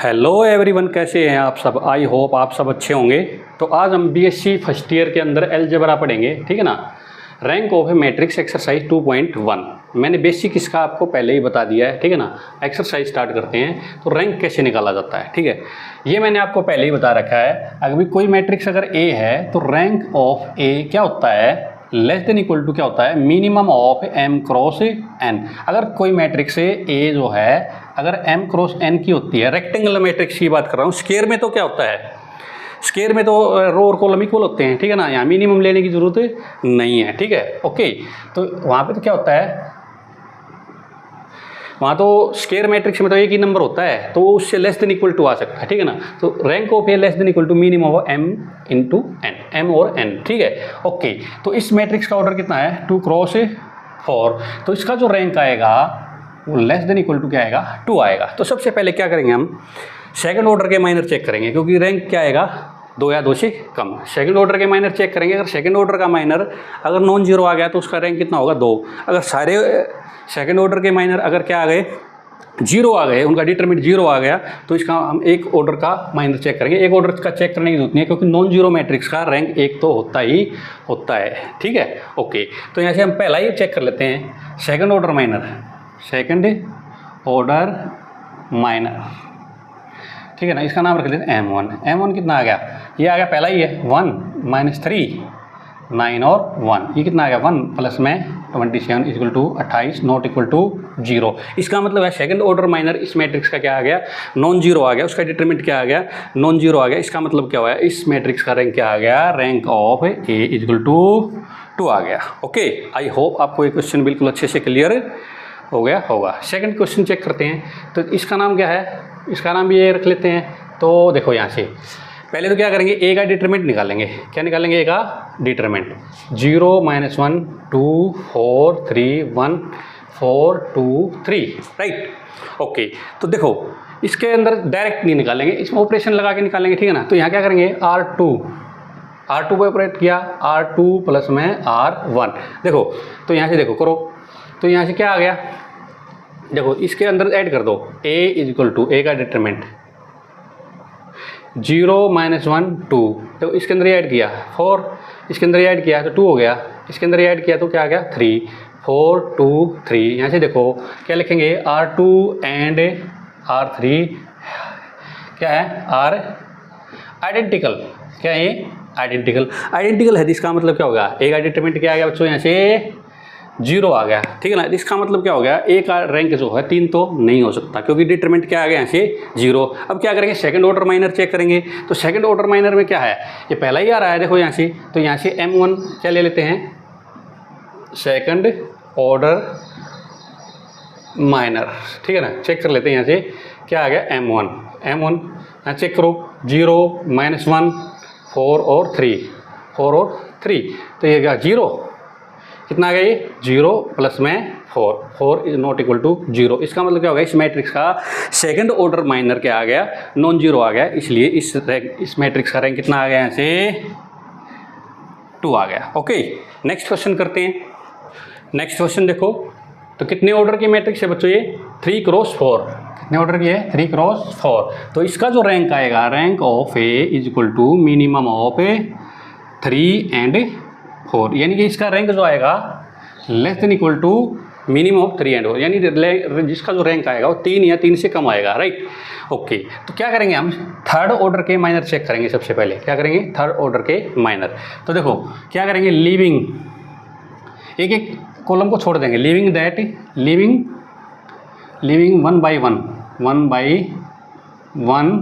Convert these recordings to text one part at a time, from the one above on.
Hello everyone, कैसे हैं आप सब। आई होप आप सब अच्छे होंगे। तो आज हम बीएससी फर्स्ट ईयर के अंदर अलजेब्रा पढ़ेंगे, ठीक है ना। Rank of A matrix exercise 2.1 मैंने बेसिक इसका आपको पहले ही बता दिया है, ठीक है ना। एक्सरसाइज स्टार्ट करते हैं। तो रैंक कैसे निकाला जाता है, ठीक है, ये मैंने आपको पहले ही बता रखा है। अगर भी कोई मैट्रिक्स अगर ए है तो रैंक ऑफ ए क्या होता है, लेस देन इक्वल टू क्या होता है, minimum of M cross N. अगर कोई मैट्रिक्स ए जो है अगर एम क्रॉस एन की होती है, रेक्टेंगुलर मैट्रिक्स की बात कर रहा हूँ। स्क्वायर में तो क्या होता है, स्क्वायर में तो रो और कॉलम इक्वल होते हैं, ठीक है ना। यहाँ मिनिमम लेने की जरूरत नहीं है, ठीक है, ओके। तो वहाँ पे तो क्या होता है, वहाँ तो स्क्वायर मैट्रिक्स में तो एक ही नंबर होता है, तो उससे लेस देन इक्वल टू आ सकता है, ठीक है ना। तो rank of A less than equal to minimum of M into N, M और एन, ठीक है, ओके। तो इस मैट्रिक्स का ऑर्डर कितना है, 2 क्रॉस 4। तो इसका जो रैंक आएगा वो लेस देन इक्वल टू क्या आएगा, 2 आएगा। तो सबसे पहले क्या करेंगे हम, सेकंड ऑर्डर के माइनर चेक करेंगे, क्योंकि रैंक क्या आएगा, 2 या 2 से कम। सेकंड ऑर्डर के माइनर चेक करेंगे। अगर सेकंड ऑर्डर का माइनर अगर नॉन जीरो आ गया तो उसका रैंक कितना होगा, 2। अगर सारे सेकंड ऑर्डर के माइनर अगर क्या आ गए, 0 आ गए, उनका डिटरमिनेंट 0 आ गया, तो इसका हम एक ऑर्डर का माइनर चेक करेंगे। एक ऑर्डर का चेक करने की जरूरत नहीं है, क्योंकि नॉन जीरो मैट्रिक्स का रैंक 1 तो होता ही होता है, ठीक है, ओके। तो यहाँ से हम पहला ही चेक कर लेते हैं, second order minor, second order minor, ठीक है ना। इसका नाम रख लेते हैं M1। M1 कितना आ गया, ये आ गया पहला ही है 1 - 3 9 और 1, ये कितना आ गया 1 प्लस में 27 equal to 28 not equal to 0। इसका मतलब है सेकंड ऑर्डर माइनर इस मैट्रिक्स का क्या आ गया, नॉन जीरो आ गया। उसका डिटरमिनेंट क्या आ गया, नॉन जीरो आ गया। इसका मतलब क्या हुआ, इस मैट्रिक्स का रैंक क्या आ गया, rank of A equal to 2 आ गया, ओके। आई होप आपको ये क्वेश्चन बिल्कुल अच्छे से क्लियर हो गया होगा। सेकंड क्वेश्चन चेक करते हैं। तो इसका नाम क्या है, इसका नाम भी ये रख लेते हैं। तो देखो यहाँ से पहले तो क्या करेंगे, ए का डिटरमिनेंट निकालेंगे। क्या निकालेंगे, ए का डिटरमिनेंट, 0 - 1 2 4 3 1 4 2 3, राइट, ओके। तो देखो इसके अंदर डायरेक्ट नहीं निकालेंगे, इसमें ऑपरेशन लगा के निकालेंगे, ठीक है ना। तो यहाँ क्या करेंगे, R2 पे ऑपरेट किया, R2 प्लस में R1। देखो तो यहाँ से देखो करो, तो यहाँ से क्या आ गया, देखो इसके अंदर ऐड कर दो, a इक्वल टू ए का डिटरमिनेंट 0 - 1 2। तो इसके अंदर ऐड किया 4, इसके अंदर ऐड किया तो 2 हो गया, इसके अंदर ऐड किया तो क्या आ गया 3 4 2 3। यहाँ से देखो क्या लिखेंगे, R2 एंड R3 क्या है, R आइडेंटिकल, क्या है ये आइडेंटिकल है। इसका मतलब क्या होगा, ए का डिटरमिनेंट क्या आ गया बच्चों, यहाँ से 0 आ गया, ठीक है ना। इसका मतलब क्या हो गया, ए का रैंक जो है 3 तो नहीं हो सकता, क्योंकि डिटरमिनेंट क्या आ गया यहाँ से 0। अब क्या करेंगे, सेकंड ऑर्डर माइनर चेक करेंगे। तो सेकंड ऑर्डर माइनर में क्या है, ये पहला ही आ रहा है, देखो यहाँ से। तो यहाँ से M1 क्या ले लेते हैं, सेकंड ऑर्डर माइनर, ठीक है ना। चेक कर लेते हैं यहाँ से क्या आ गया, M1 यहाँ चेक करो, 0 - 1 4 और 3। तो ये क्या 0, कितना आ गया ये 0 प्लस में 4 इज नॉट इक्वल टू 0। इसका मतलब क्या होगा, इस मैट्रिक्स का सेकंड ऑर्डर माइनर क्या आ गया, नॉन जीरो आ गया। इसलिए इस मैट्रिक्स का रैंक कितना आ गया, यहाँ से 2 आ गया, ओके। नेक्स्ट क्वेश्चन करते हैं। नेक्स्ट क्वेश्चन देखो, तो कितने ऑर्डर की मैट्रिक्स है बच्चों ये, 3 क्रॉस 4। कितने ऑर्डर की है, 3 क्रॉस 4। तो इसका जो रैंक आएगा, rank of A is equal to minimum of 3 and 4, यानी कि इसका रैंक जो आएगा less than equal to minimum of 3 and 4, यानी जिसका जो रैंक आएगा वो 3 या 3 से कम आएगा, राइट, ओके। तो क्या करेंगे हम, थर्ड ऑर्डर के माइनर चेक करेंगे। सबसे पहले क्या करेंगे, थर्ड ऑर्डर के माइनर। तो देखो क्या करेंगे, लीविंग एक एक कॉलम को छोड़ देंगे, लीविंग 1 by 1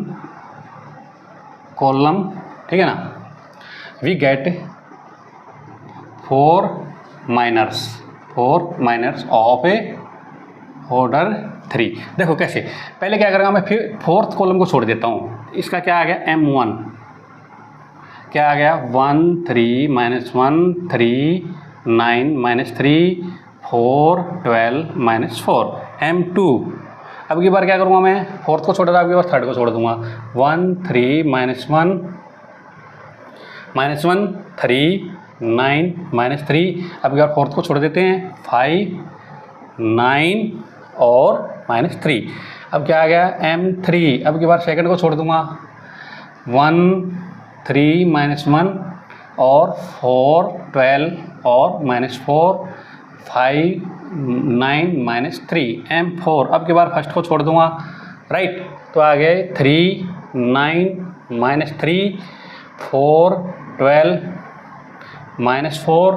कॉलम, ठीक है ना। We get 4 minors of A order 3। देखो कैसे, पहले क्या करूँगा मैं, फिर फोर्थ कॉलम को छोड़ देता हूँ। इसका क्या आ गया, M1 क्या आ गया, 1 3 - 1 3 9 - 3 4 12 - 4 M2। अब की बार क्या करूँगा मैं, फोर्थ को छोड़ा था, अब की बार थर्ड को छोड़ दूँगा, 1 3 - 1 3 9 - 3। अब यार फोर्थ को छोड़ देते हैं, 5 9 और -3। अब क्या आ गया M3, अब की बार सेकंड को छोड़ दूंगा 1 3 -1 और 4 12 और -4 5 9 -3 M4, अब की बार फर्स्ट को छोड़ दूंगा राइट, तो आ गए 3 9 -3 4 12 -4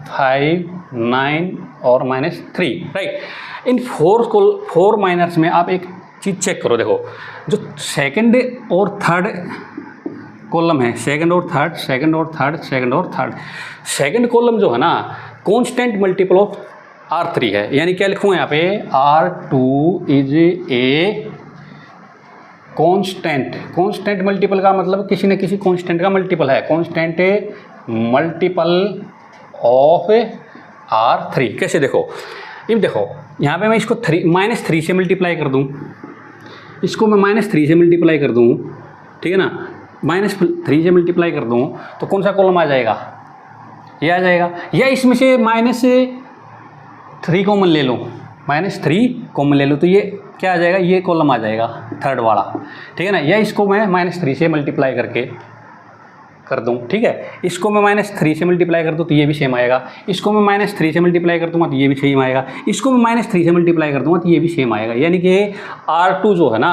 5 9 और -3 राइट। इन 4 माइनर्स में आप एक चीज़ चेक करो, देखो जो सेकंड और थर्ड कॉलम है, सेकंड और थर्ड, सेकंड और थर्ड, सेकंड और थर्ड, सेकंड कॉलम जो है ना कांस्टेंट मल्टीपल ऑफ R3 है, यानी क्या लिखूँ यहाँ पे R2 is a constant, constant multiple का मतलब किसी न किसी कांस्टेंट का मल्टीपल है, कांस्टेंट मल्टीपल ऑफ R3। कैसे देखो, अब देखो यहाँ पे मैं इसको -3 से मल्टीप्लाई कर दूँ, इसको मैं -3 से मल्टीप्लाई कर दूँ, ठीक है ना, -3 से मल्टीप्लाई कर दूँ तो कौन सा कॉलम आ जाएगा, ये आ जाएगा, या इसमें से -3 कॉमन ले लो, -3 कॉमन ले लो तो ये क्या आ जाएगा, ये कॉलम आ जाएगा थर्ड वाला, ठीक है ना, या इसको मैं -3 से मल्टीप्लाई करके कर दूँ, ठीक है, इसको मैं -3 से मल्टीप्लाई कर दूँ तो ये भी सेम आएगा, इसको मैं -3 से मल्टीप्लाई कर दूँगा तो ये भी सेम आएगा, इसको मैं -3 से मल्टीप्लाई कर दूँगा तो ये भी सेम आएगा, यानी कि R2 जो है ना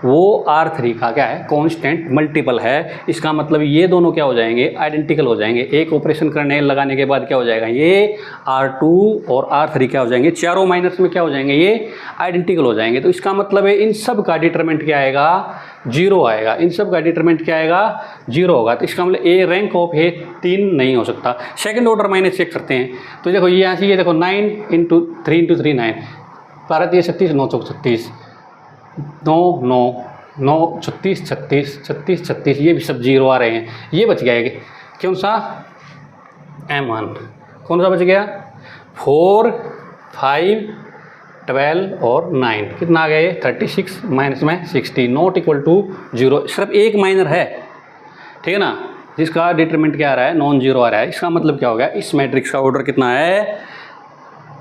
वो R3 का क्या है, कांस्टेंट मल्टीपल है। इसका मतलब ये दोनों क्या हो जाएंगे, आइडेंटिकल हो जाएंगे, एक ऑपरेशन करने लगाने के बाद क्या हो जाएगा, ये R2 और R3 क्या हो जाएंगे, चारों माइनर्स में क्या हो जाएंगे, ये आइडेंटिकल हो जाएंगे। तो इसका मतलब है इन सब का डिटरमिनेंट क्या आएगा, 0 आएगा, इन सब का डिटरमिनेंट क्या आएगा, 0 होगा। तो इसका मतलब ए रैंक ऑफ ए 3 नहीं हो सकता। सेकंड ऑर्डर माइनस चेक करते हैं, तो देखो ये यहाँ से ये देखो 9 × 3 × 3 9, 12 3 36 9 चौक 36 9 9 9 36 36 36 36, ये भी सब 0 आ रहे हैं, ये बच गया है कौन सा, M1, कौन सा बच गया, 4 5 12 और 9, कितना आ गया ये 36 माइनस में 60 नॉट इक्वल टू 0। सिर्फ एक माइनर है, ठीक है ना, जिसका डिटरमिनेंट क्या आ रहा है, नॉन जीरो आ रहा है। इसका मतलब क्या हो गया, इस मैट्रिक्स का ऑर्डर कितना है,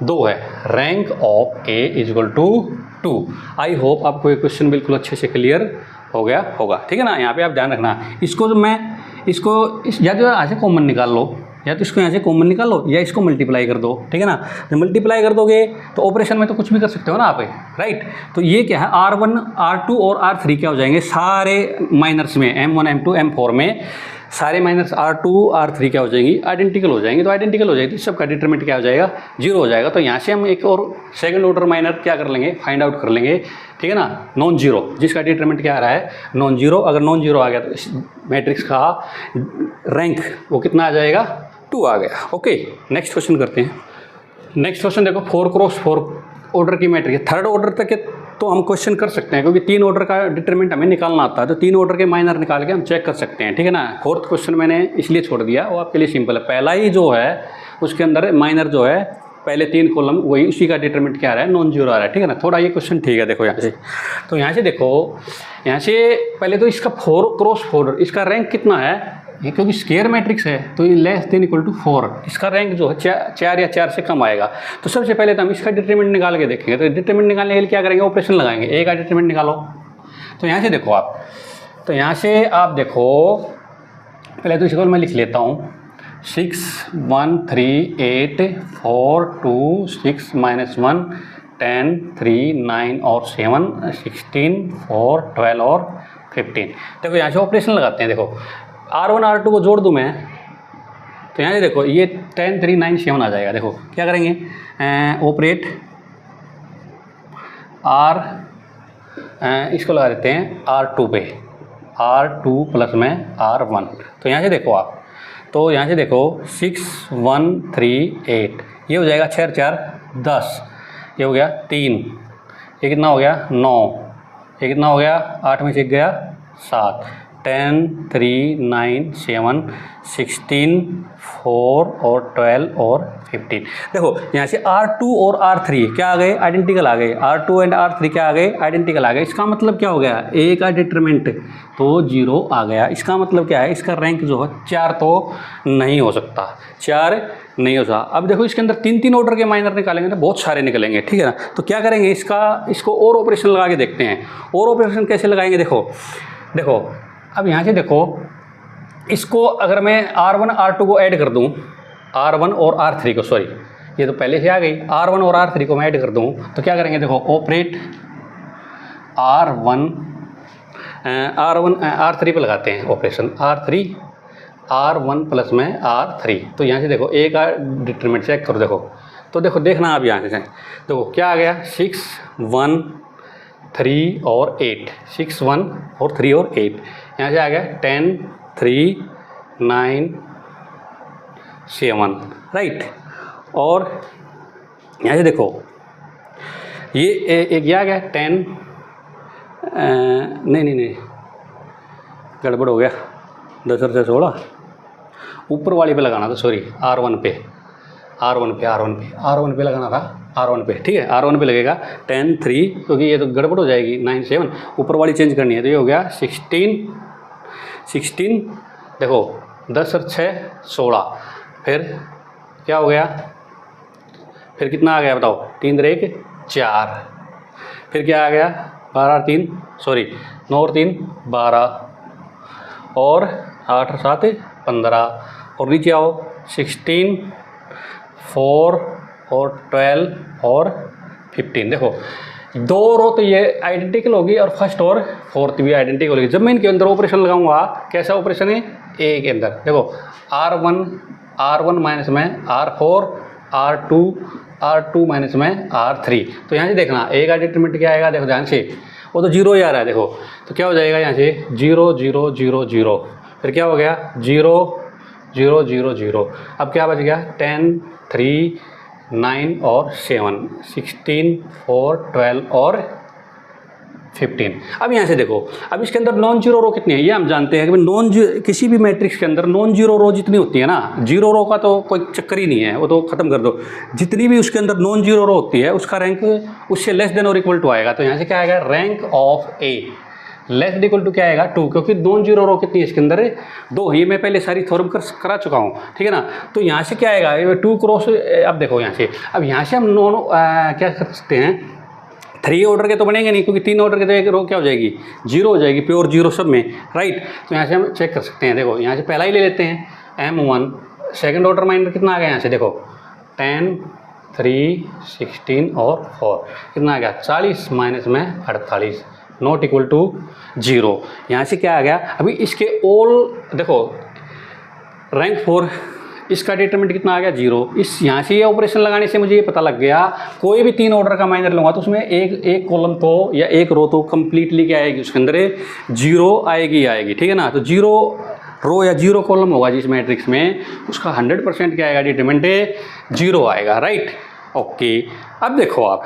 2 है। Rank of A is equal to 2। I hope आपको ये क्वेश्चन बिल्कुल अच्छे से क्लियर हो गया होगा, ठीक है ना। यहाँ पे आप ध्यान रखना, इसको जो मैं इसको या तो यहाँ से कॉमन निकाल लो, या तो इसको यहाँ से कॉमन निकाल लो, या इसको मल्टीप्लाई कर दो, ठीक है ना। जब मल्टीप्लाई कर दोगे तो ऑपरेशन में तो कुछ भी कर सकते हो ना आप, राइट। तो ये क्या है, R1 R2 और R3 क्या हो जाएंगे, सारे माइनर्स में M1 M2 M4 में सारे माइनस R2 R3 क्या हो जाएंगी, आइडेंटिकल हो जाएंगे। तो आइडेंटिकल हो जाएगी तो सबका डिटरमिनेंट क्या हो जाएगा, 0 हो जाएगा। तो यहाँ से हम एक और सेकंड ऑर्डर माइनर क्या कर लेंगे, फाइंड आउट कर लेंगे, ठीक है ना, नॉन जीरो, जिसका डिटरमिनेंट क्या आ रहा है, नॉन जीरो। अगर नॉन जीरो आ गया तो इस मैट्रिक्स का रैंक वो कितना आ जाएगा, 2 आ गया। ओके, नेक्स्ट क्वेश्चन करते हैं। नेक्स्ट क्वेश्चन देखो, 4x4 ऑर्डर की मैट्रिक्स, थर्ड ऑर्डर तक के तो हम क्वेश्चन कर सकते हैं, क्योंकि 3 ऑर्डर का डिटरमिनेंट हमें निकालना आता है, तो 3 ऑर्डर के माइनर निकाल के हम चेक कर सकते हैं, ठीक है ना। फोर्थ क्वेश्चन मैंने इसलिए छोड़ दिया, वो आपके लिए सिंपल है। पहला ही जो है उसके अंदर माइनर जो है, पहले 3 कॉलम वही, उसी का डिटरमिनेंट क्या आ रहा है, नॉन जीरो आ रहा है, ठीक है ना। थोड़ा ये क्वेश्चन ठीक है, देखो यहाँ से, तो यहाँ से देखो, यहाँ से पहले तो इसका 4x4 इसका रैंक कितना है, ये क्योंकि स्केयर मैट्रिक्स है तो ये लेस देन इक्वल टू 4, इसका रैंक जो है 4 या 4 से कम आएगा। तो सबसे पहले तो हम इसका डिटरमिनेंट निकाल के देखेंगे। तो डिटरमिनेंट निकालने के लिए क्या करेंगे, ऑपरेशन लगाएंगे, ए का डिटरमिनेंट निकालो। तो यहाँ से देखो आप, तो यहाँ से आप देखो, पहले तो इसको मैं लिख लेता हूँ, 6 1 3 8 4 2 6 -1 10 3 9 और 7 16 4 12 और 15। देखो यहाँ से ऑपरेशन लगाते हैं, देखो R1 R2 को जोड़ दूँ मैं, तो यहाँ से देखो ये 10 3 9 7 आ जाएगा। देखो क्या करेंगे, ऑपरेट इसको लगा देते हैं R2 पे, R2 प्लस में R1। तो यहाँ से देखो आप, तो यहाँ से देखो 6 1 3 8, ये हो जाएगा 6 4 10, ये हो गया 3, ये कितना हो गया 9, ये कितना हो गया 8 में से 1 गया 7, 10, 3, 9, 7, 16, 4 और 12 और 15। देखो यहाँ से R2 और R3 क्या आ गए, आइडेंटिकल आ गए। R2 एंड R3 क्या आ गए, आइडेंटिकल आ गए। इसका मतलब क्या हो गया, ए का डिटरमिनेंट तो 0 आ गया। इसका मतलब क्या है, इसका रैंक जो है 4 तो नहीं हो सकता, 4 नहीं हो सकता। अब देखो इसके अंदर 3 ऑर्डर के माइनर निकालेंगे तो बहुत सारे निकलेंगे, ठीक है ना। तो क्या करेंगे, इसको और ऑपरेशन लगा के देखते हैं। और ऑपरेशन कैसे लगाएंगे, देखो अब यहाँ से देखो, इसको अगर मैं R1 R2 को ऐड कर दूँ, R1 और R3 को, सॉरी ये तो पहले से आ गई, R1 और R3 को मैं ऐड कर दूँ तो क्या करेंगे, देखो ऑपरेट R1 R3 पे लगाते हैं ऑपरेशन, R1 प्लस में R3। तो यहाँ से देखो ए का डिटरमिनेंट चेक करो, देखो देखना आप यहाँ से देखो क्या आ गया, 6, 1, 3 और 8, 6, 1 और 3 और 8। यहाँ से आ गया 10, 3, 9, 7, राइट। और यहाँ से देखो ये एक ये आ गया 10, नहीं गड़बड़ हो गया, 10 और 16 ऊपर वाली पे लगाना था, सॉरी R1 पे लगाना था, R1 पे, ठीक है। R1 पे लगेगा 10, 3, क्योंकि ये तो गड़बड़ हो जाएगी, 9, 7 ऊपर वाली चेंज करनी है। तो ये हो गया 16, देखो 10 और 6 16, फिर क्या हो गया, फिर कितना आ गया बताओ, 3 और 1 4, फिर क्या आ गया 12 और 3 सॉरी 9 और 3 12 और 8 और 7 15 और नीचे आओ 16, 4 और 12 और 15। देखो 2 रो तो ये आइडेंटिकल होगी और फर्स्ट और फोर्थ भी आइडेंटिकल होगी। जब मैं इनके अंदर ऑपरेशन लगाऊंगा, कैसा ऑपरेशन है, ए के अंदर देखो R1 माइनस में R4, R2 माइनस में R3। तो यहाँ से देखना ए का डिटरमिनेंट क्या आएगा, देखो ध्यान से, वो तो 0 ही आ रहा है। देखो तो क्या हो जाएगा यहाँ से 0 0 0 0, फिर क्या हो गया 0 0 0 0। अब क्या बच गया 10, 3, 9 और 7, 16, 4, 12 और 15। अब यहाँ से देखो, अब इसके अंदर नॉन जीरो रो कितनी है, ये हम जानते हैं कि किसी भी मैट्रिक्स के अंदर नॉन जीरो रो जितनी होती है ना, जीरो रो का तो कोई चक्कर ही नहीं है, वो तो खत्म कर दो। जितनी भी उसके अंदर नॉन जीरो रो होती है उसका रैंक उससे लेस देन और इक्वल टू आएगा। तो यहाँ से क्या आएगा, rank of A less than equal to क्या आएगा 2, क्योंकि नॉन जीरो रो कितनी है इसके अंदर 2। ये मैं पहले सारी थ्योरम करा चुका हूँ, ठीक है ना। तो यहाँ से क्या आएगा 2 क्रॉस, अब देखो यहाँ से, अब यहाँ से हम क्या कर सकते हैं, 3 ऑर्डर के तो बनेंगे नहीं, क्योंकि 3 ऑर्डर के तो एक रो क्या हो जाएगी 0 हो जाएगी, प्योर 0 सब में, राइट। तो यहाँ से हम चेक कर सकते हैं, देखो यहाँ से पहला ही ले लेते हैं M1, सेकंड ऑर्डर माइनर कितना आ गया यहाँ से, देखो 10, 3, 16 और 4 कितना आ गया 40 माइनस में 48 नॉट इक्वल टू 0। यहाँ से क्या आ गया, अभी इसके ऑल देखो रैंक 4, इसका डिटरमिनेंट कितना आ गया 0। इस यहाँ से ये ऑपरेशन लगाने से मुझे ये पता लग गया, कोई भी 3 ऑर्डर का माइनर लूँगा तो उसमें एक कॉलम तो या एक रो तो कम्प्लीटली क्या आएगी, उसके अंदर 0 आएगी, ठीक है ना। तो 0 रो या 0 कॉलम होगा जिस मैट्रिक्स में, उसका 100% क्या आएगा, डिटरमिनेंट 0 आएगा, राइट। ओके, अब देखो आप,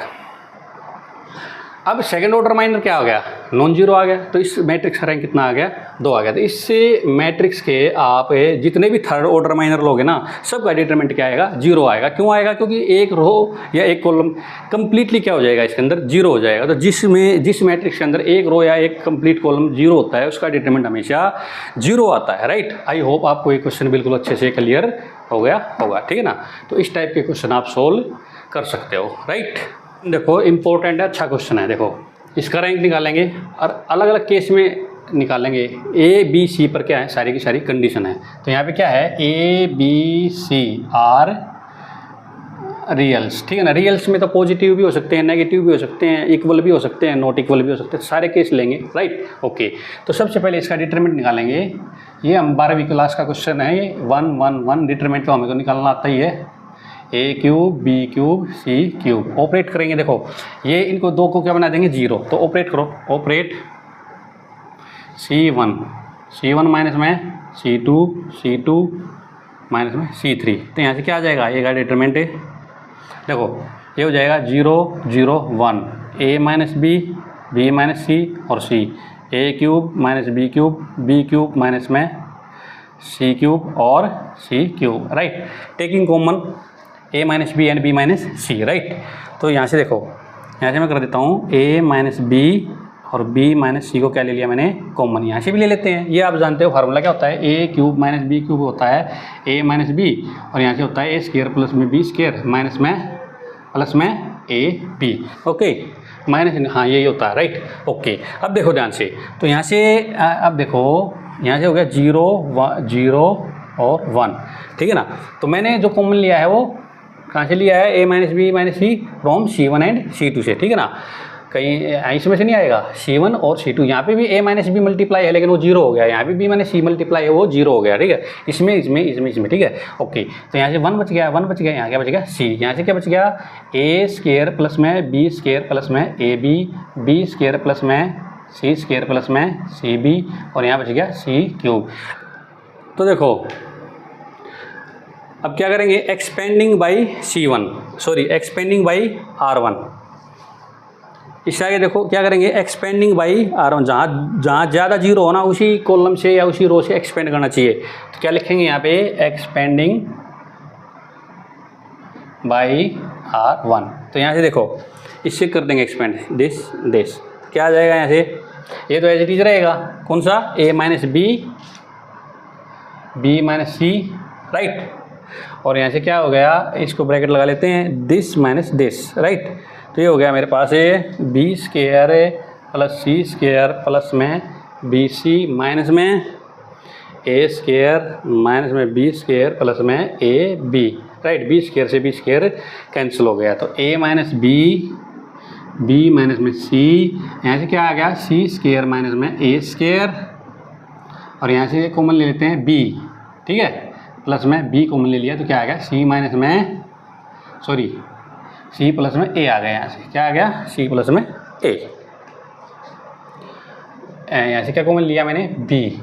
अब सेकंड ऑर्डर माइनर क्या हो गया, नॉन जीरो आ गया। तो इस मैट्रिक्स का रैंक कितना आ गया 2 आ गया। तो इससे मैट्रिक्स के आप जितने भी थर्ड ऑर्डर माइनर लोगे ना, सब का डिटरमिनेंट क्या आएगा 0 आएगा। क्यों आएगा, क्योंकि एक रो या एक कॉलम कंप्लीटली क्या हो जाएगा, इसके अंदर 0 हो जाएगा। तो जिस मैट्रिक्स के अंदर एक रो या एक कंप्लीट कॉलम 0 होता है, उसका डिटरमिनेंट हमेशा 0 आता है, राइट। आई होप आपको ये क्वेश्चन बिल्कुल अच्छे से क्लियर हो गया होगा, ठीक है ना। तो इस टाइप के क्वेश्चन आप सोल्व कर सकते हो, राइट। देखो इम्पोर्टेंट है, अच्छा क्वेश्चन है। देखो इसका रैंक निकालेंगे और अलग अलग केस में निकालेंगे। ए बी सी पर क्या है, सारी की सारी कंडीशन है। तो यहाँ पे क्या है, ए बी सी आर रियल्स, ठीक है ना। रियल्स में तो पॉजिटिव भी हो सकते हैं, नेगेटिव भी हो सकते हैं, इक्वल भी हो सकते हैं, नॉट इक्वल भी हो सकते हैं, सारे केस लेंगे, राइट। ओके, तो सबसे पहले इसका डिटरमिनेंट निकालेंगे। ये हम 12वीं क्लास का क्वेश्चन है, 1 1 1 डिटरमिनेंट तो हमें तो निकालना आता ही है। ए cube B cube C cube, operate करेंगे। देखो ये इनको 2 को क्या बना देंगे 0, तो ऑपरेट करो, ऑपरेट C1 माइनस में C2 माइनस में C3। तो यहाँ से क्या आ जाएगा, ए का डिटरमिनेंट है, देखो ये हो जाएगा 0 0 1, A minus B minus C और C, A cube minus B cube minus में सी क्यूब और C cube, right. Taking common A minus B and B minus C, right. तो यहाँ से देखो, यहाँ से मैं कर देता हूँ ए माइनस बी और बी माइनस सी को क्या ले लिया मैंने कॉमन, यहाँ से भी ले लेते हैं। ये आप जानते हो फार्मूला क्या होता है, ए क्यूब माइनस बी क्यूब होता है ए माइनस बी, और यहाँ से होता है ए स्क्वायर प्लस में बी स्क्वायर माइनस में प्लस में ए बी, ओके। माइनस, हाँ यही होता है, राइट, ओके। अब देखो ध्यान से, तो यहाँ से अब देखो, यहाँ से हो गया 0 और 1, ठीक है ना। तो मैंने जो कॉमन लिया है वो कहाँ से लिया है, A minus B minus C from C1 and C2 से, ठीक है ना। कहीं इसमें से नहीं आएगा, C1 और C2। यहाँ पे भी a माइनस बी मल्टीप्लाई है लेकिन वो 0 हो गया, यहाँ पे b माइनस सी मल्टीप्लाई है वो 0 हो गया, ठीक है। इसमें, ठीक है, ओके। तो यहाँ से 1 बच गया, यहाँ क्या बच गया c, यहाँ से क्या बच गया a स्क्वायर प्लस में b स्क्वायर प्लस में b स्क्वायर प्लस में c स्क्वायर प्लस में cb, और यहाँ बच गया c क्यूब। तो देखो अब क्या करेंगे, expanding by expanding by R1। इससे आगे देखो क्या करेंगे, एक्सपेंडिंग बाई R1, जहाँ ज़्यादा जीरो होना उसी कॉलम से या उसी रो से एक्सपेंड करना चाहिए। तो क्या लिखेंगे यहाँ पे, एक्सपेंडिंग बाई R1। तो यहाँ से देखो, इससे कर देंगे एक्सपेंड, दिस क्या आ जाएगा यहाँ से, ये तो एज इट इज रहेगा, कौन सा, a minus B minus C, right. और यहाँ से क्या हो गया, इसको ब्रैकेट लगा लेते हैं, दिस माइनस दिस, राइट। तो ये हो गया मेरे पास B square plus C square plus में बी सी माइनस में ए स्क्वायर माइनस में बी स्क्वायर प्लस में A B, right. B square से बी स्क्वायर कैंसिल हो गया, तो ए माइनस बी माइनस में सी, यहाँ से क्या आ गया, सी स्क्वायर माइनस में ए स्क्वायर, और यहाँ से कॉमन ले लेते हैं बी, ठीक है, प्लस में बी कॉमन ले लिया, तो क्या आ गया सी माइनस में सी प्लस में ए आ गया। यहाँ से क्या आ गया, सी प्लस में ए, यहाँ से क्या कॉमन लिया मैंने बी,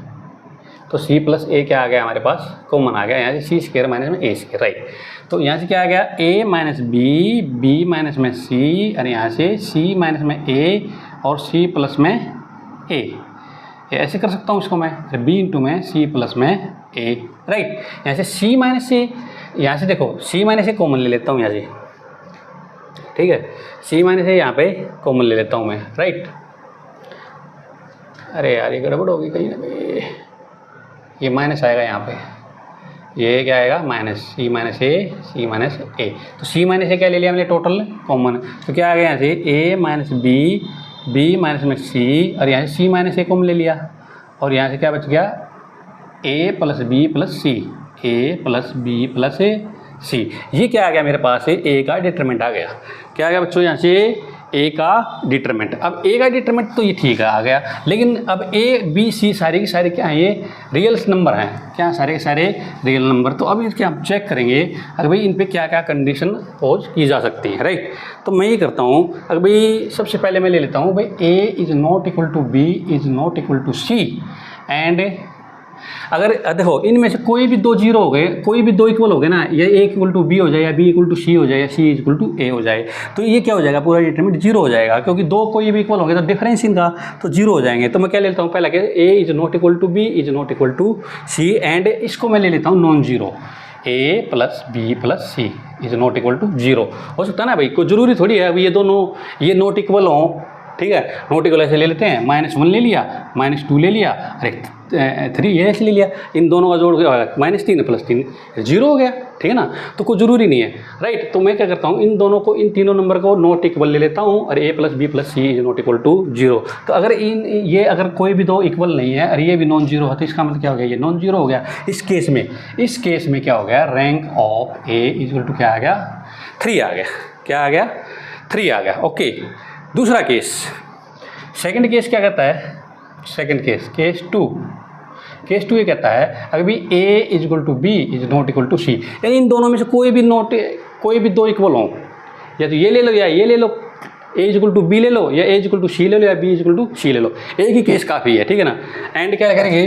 तो सी प्लस ए क्या आ गया हमारे पास कॉमन आ गया, यहाँ से सी स्क्वायर माइनस में ए स्क्वायर, राइट। तो यहाँ से क्या आ गया, ए माइनस बी माइनस में सी, और यहाँ से सी माइनस में ए और सी प्लस में ए, ऐसे कर सकता हूँ इसको मैं, बी इंटू में सी प्लस में ए, राइट। यहाँ से सी माइनस से, यहाँ से देखो सी माइनस से कॉमन ले लेता हूँ यहाँ से, ठीक है, सी माइनस से यहाँ पे कॉमन ले लेता हूँ मैं, राइट। अरे यार ये गड़बड़ होगी कहीं ना कहीं, ये माइनस आएगा यहाँ पे, ये क्या आएगा माइनस, सी माइनस ए, तो सी माइनस ए क्या ले लिया मैंने टोटल कॉमन, तो क्या आ गया यहाँ से ए माइनस बी माइनस में सी, और यहाँ से सी माइनस ए कॉमन ले लिया, और यहाँ से क्या बच गया ए प्लस बी प्लस सी, ए प्लस बी प्लस सी। ये क्या आ गया मेरे पास है, ए का डिटरमिनेंट आ गया। क्या आ गया बच्चों यहाँ से, ए का डिटरमिनेंट। अब ए का डिटरमिनेंट तो ये ठीक है आ गया, लेकिन अब ए बी सी सारे के सारे क्या हैं, ये रियल्स नंबर हैं, क्या सारे के सारे रियल नंबर। तो अब इसके हम चेक करेंगे अगर भाई इन पे क्या क्या कंडीशन पोज की जा सकती है, राइट। तो मैं ये करता हूँ, अगर भाई सबसे पहले मैं ले लेता हूँ भाई A is not equal to B is not equal to C, and अगर देखो इनमें से कोई भी दो जीरो हो गए, कोई भी दो इक्वल हो गए ना, या ए इक्वल टू बी हो जाए या बी इक्वल टू सी हो जाए या सी इक्वल टू ए हो जाए, तो ये क्या हो जाएगा, पूरा डिटरमिनेंट जीरो हो जाएगा, क्योंकि दो कोई भी इक्वल हो गए तो डिफरेंस इनका तो जीरो हो जाएंगे। तो मैं क्या लेता हूँ पहला कि A is not equal to B is not equal to C, and इसको मैं ले लेता हूँ non zero, A plus B plus C is not equal to zero. हो सकता है ना भाई, कोई जरूरी थोड़ी है अभी ये दोनों ये नॉट इक्वल हों, ठीक है, नॉट इक्वल ऐसे ले लेते हैं, -1 ले लिया, -2 ले लिया, अरे 3 ये ऐसे ले लिया, इन दोनों का जोड़ -3 + 3 जीरो हो गया, ठीक है ना। तो कोई ज़रूरी नहीं है, राइट। तो मैं क्या करता हूँ, इन दोनों को, इन तीनों नंबर को नॉट इक्वल ले लेता हूँ, और a plus B plus C is not equal to zero. तो अगर ये अगर कोई भी दो इक्वल नहीं है और ये भी नॉन जीरो है, तो इसका मतलब क्या हो गया, ये नॉन जीरो हो गया। इस केस में क्या हो गया, rank of a is equal to क्या आ गया, 3 आ गया। क्या आ गया, 3 आ गया, ओके। दूसरा केस, सेकंड केस क्या कहता है, सेकंड केस 2 ये कहता है अगर भी a is equal to B is not equal to C, यानी इन दोनों में से कोई भी दो इक्वल हों, या तो ये ले लो या ये ले लो, a is equal to B ले लो या a is equal to C ले लो या b is equal to C ले लो, एक ही केस काफ़ी है, ठीक है ना। एंड क्या करेंगे,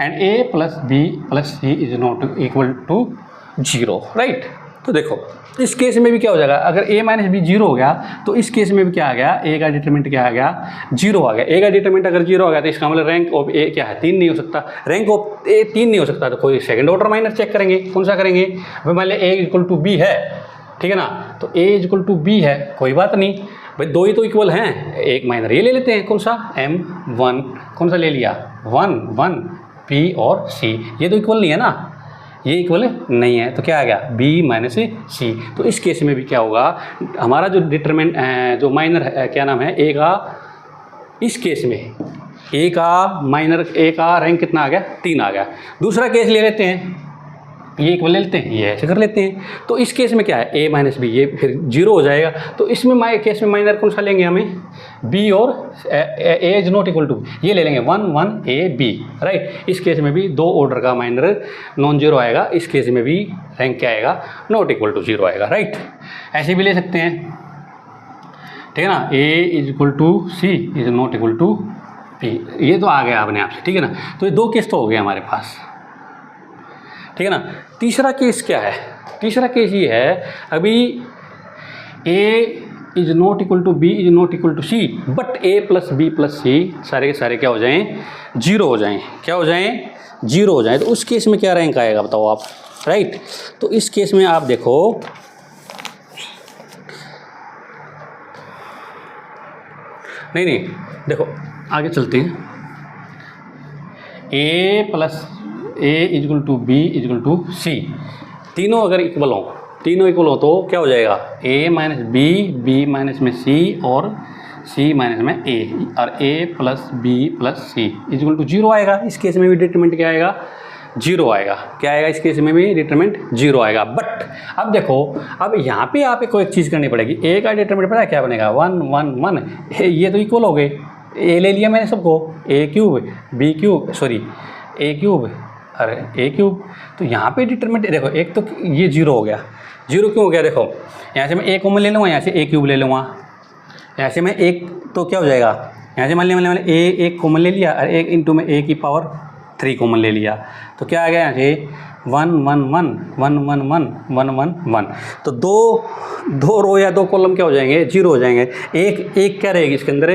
and a plus B plus C is not equal to zero, right. तो देखो इस केस में भी क्या हो जाएगा, अगर a माइनस बी जीरो हो गया तो इस केस में भी क्या आ गया, a का डिटरमिनेंट क्या आ गया, जीरो आ गया। a का डिटरमिनेंट अगर जीरो आ गया तो इसका मतलब रैंक ऑफ a क्या है, 3 नहीं हो सकता। रैंक ऑफ a 3 नहीं हो सकता तो कोई सेकंड ऑर्डर माइनर चेक करेंगे, कौन सा करेंगे, भाई मान लिया a इक्वल टू बी है, ठीक है ना, तो a इक्वल टू बी है, कोई बात नहीं भाई, दो ही तो इक्वल हैं, एक माइनर ये ले लेते हैं, कौन सा m1, कौन सा ले लिया 1 1 p और c, ये तो इक्वल नहीं है ना, ये इक्वल नहीं है, तो क्या आ गया b माइनस सी। तो इस केस में भी क्या होगा, हमारा जो डिटरमिनेंट जो माइनर है क्या नाम है a का, इस केस में a का माइनर, a का रैंक कितना आ गया, 3 आ गया। दूसरा केस ले लेते हैं, ये इक्वल ले लेते हैं, ये ऐसे कर लेते हैं। तो इस केस में क्या है a माइनस बी, ये फिर जीरो हो जाएगा। तो इसमें केस में माइनर कौन सा लेंगे हमें, b और a is not equal to, ये ले लेंगे 1 1 a b, राइट। इस केस में भी दो ऑर्डर का माइनर नॉन जीरो आएगा, इस केस में भी रैंक क्या आएगा, नॉट इक्वल टू जीरो आएगा, राइट। ऐसे भी ले सकते हैं, ठीक है ना, a is equal to c is not equal to p, ये तो आ गया अपने आप से, ठीक है ना। तो ये दो केस तो हो गए हमारे पास, ठीक है ना। तीसरा केस क्या है, तीसरा केस ये है, अभी a is not equal to b is not equal to c, but a plus b plus c सारे के सारे क्या हो जाएं, जीरो हो जाएं, क्या हो जाएं, जीरो हो जाएं। तो उस केस में क्या रैंक आएगा बताओ आप, राइट। तो इस केस में आप देखो, नहीं देखो आगे चलते हैं, a plus a is equal to b is equal to c, तीनों अगर इक्वल हो, तीनों इक्वल हो तो क्या हो जाएगा, a minus B, b minus में c और c माइनस में a, और a plus b plus c is equal to zero आएगा। इस केस में भी डिटरमिनेंट क्या आएगा, जीरो आएगा, क्या आएगा, इस केस में भी डिटरमिनेंट जीरो आएगा। बट अब देखो, अब यहाँ पे आपको एक चीज़ करनी पड़ेगी, a का डिटरमिनेंट पता है क्या बनेगा, 1 1 1, ये तो इक्वल हो गए, a ले लिया मैंने सबको, a cube b cube, sorry a cube अरे ए क्यूब। तो यहाँ पे डिटरमिनेंट देखो, एक तो ये जीरो हो गया, जीरो क्यों हो गया, देखो यहाँ से मैं ए कॉमन ले लूँगा, यहाँ से ए क्यूब ले लूँगा, यहाँ से मैं एक तो क्या हो जाएगा, यहाँ से मान लिया मैंने ए एक कॉमन ले लिया और एक इंटू में ए की पावर 3 कॉमन ले लिया, तो क्या आ गया यहाँ से 1 1 1 1 1 1 1 1 1। तो दो रो या दो कॉलम क्या हो जाएंगे, जीरो हो जाएंगे। एक क्या रहेगी इसके अंदर,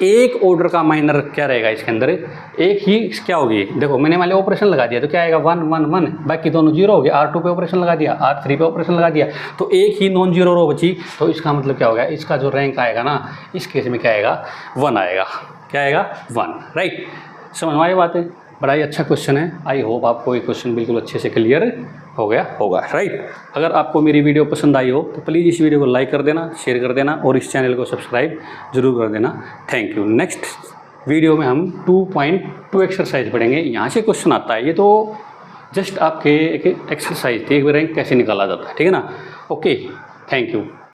एक ऑर्डर का माइनर क्या रहेगा इसके अंदर, एक ही क्या होगी, देखो मैंने मान लिया ऑपरेशन लगा दिया तो क्या आएगा 1 1 1, बाकी दोनों जीरो हो गए, R2 पे ऑपरेशन लगा दिया, R3 पे ऑपरेशन लगा दिया, तो एक ही नॉन जीरो रो बची। तो इसका मतलब क्या होगा, इसका जो रैंक आएगा ना, इस केस में क्या आएगा, 1 आएगा, क्या आएगा 1, राइट। समझ में आई बात है, बड़ा ही अच्छा क्वेश्चन है। आई होप आपको ये क्वेश्चन बिल्कुल अच्छे से क्लियर हो गया होगा, राइट। अगर आपको मेरी वीडियो पसंद आई हो तो प्लीज़ इस वीडियो को लाइक कर देना, शेयर कर देना और इस चैनल को सब्सक्राइब जरूर कर देना। Thank you. नेक्स्ट वीडियो में हम 2.2 एक्सरसाइज पढ़ेंगे। यहाँ से क्वेश्चन आता है, ये तो जस्ट आपके एक एक्सरसाइज थी, एक रैंक कैसे निकाला जाता है, ठीक है ना। Okay, thank you.